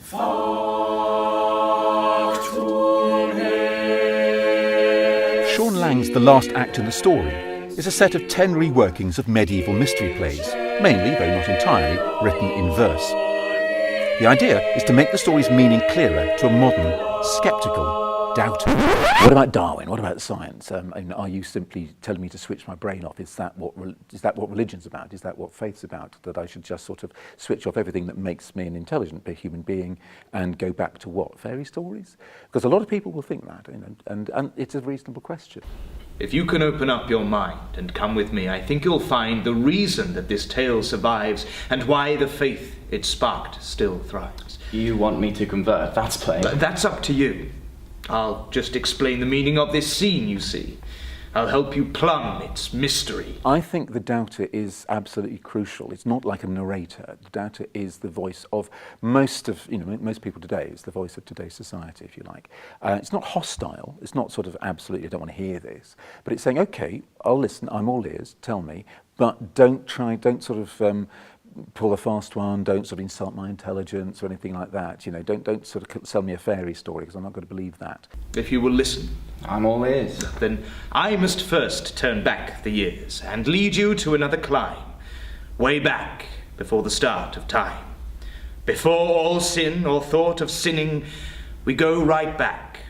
Sean Lang's The Last Act in the Story is a set of 10 reworkings of medieval mystery plays, mainly, though not entirely, written in verse. The idea is to make the story's meaning clearer to a modern, sceptical doubter. What about Darwin? What about science? Are you simply telling me to switch my brain off? Is that what religion's about? Is that what faith's about? That I should just sort of switch off everything that makes me an intelligent human being and go back to what? Fairy stories? Because a lot of people will think that, and it's a reasonable question. If you can open up your mind and come with me, I think you'll find the reason that this tale survives and why the faith it sparked still thrives. You want me to convert? That's plain. That's up to you. I'll just explain the meaning of this scene, you see. I'll help you plumb its mystery. I think the doubter is absolutely crucial. It's not like a narrator. The doubter is the voice of most people today. It's the voice of today's society, if you like. It's not hostile. It's not sort of absolutely, I don't want to hear this. But it's saying, okay, I'll listen, I'm all ears, tell me, but don't sort of pull a fast one, don't sort of insult my intelligence or anything like that. Don't sort of sell me a fairy story, because I'm not going to believe that. If you will listen. I'm all ears. Then I must first turn back the years and lead you to another clime, way back before the start of time. Before all sin or thought of sinning, we go right back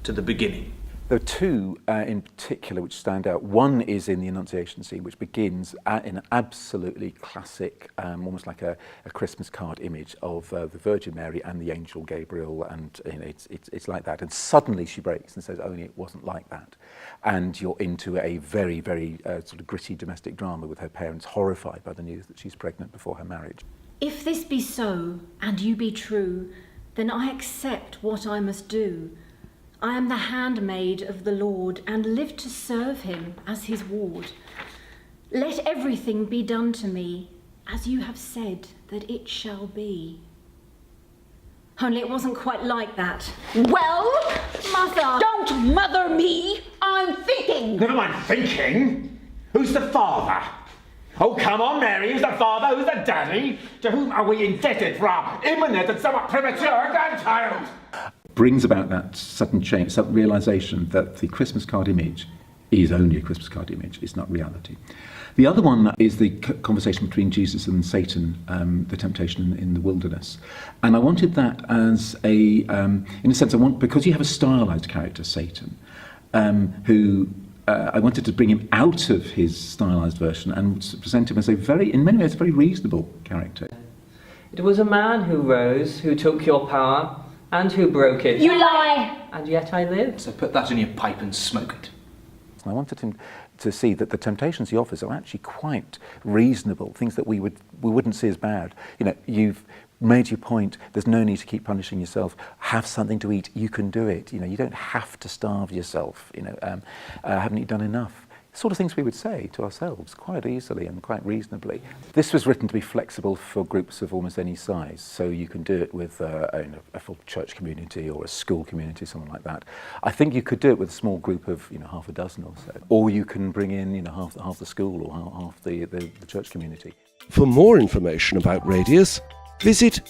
to the beginning. There are two in particular which stand out. One is in the Annunciation scene, which begins in an absolutely classic, almost like a Christmas card image of the Virgin Mary and the angel Gabriel, and it's like that. And suddenly she breaks and says, only it wasn't like that. And you're into a very, very sort of gritty domestic drama with her parents horrified by the news that she's pregnant before her marriage. If this be so, and you be true, then I accept what I must do. I am the handmaid of the Lord, and live to serve him as his ward. Let everything be done to me, as you have said that it shall be. Only it wasn't quite like that. Well, Mother! don't mother me! I'm thinking! Never mind thinking! Who's the father? Oh, come on, Mary, who's the father? Who's the daddy? To whom are we indebted for our imminent and somewhat premature grandchild? Brings about that sudden change, sudden realisation that the Christmas card image is only a Christmas card image, it's not reality. The other one is the conversation between Jesus and Satan, the temptation in the wilderness. And I wanted that as in a sense, because you have a stylised character, Satan, who I wanted to bring him out of his stylised version and present him as in many ways, a very reasonable character. It was a man who rose, who took your power, and who broke it. You lie! And yet I live. So put that in your pipe and smoke it. I wanted him to see that the temptations he offers are actually quite reasonable, things that we wouldn't see as bad. You've made your point, there's no need to keep punishing yourself. Have something to eat, you can do it. You don't have to starve yourself. Haven't you done enough? Sort of things we would say to ourselves quite easily and quite reasonably. This was written to be flexible for groups of almost any size, so you can do it with a full church community or a school community, something like that. I think you could do it with a small group of half a dozen or so, or you can bring in half the school or half the church community. For more information about Radius, visit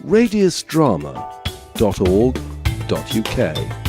radiusdrama.org.uk.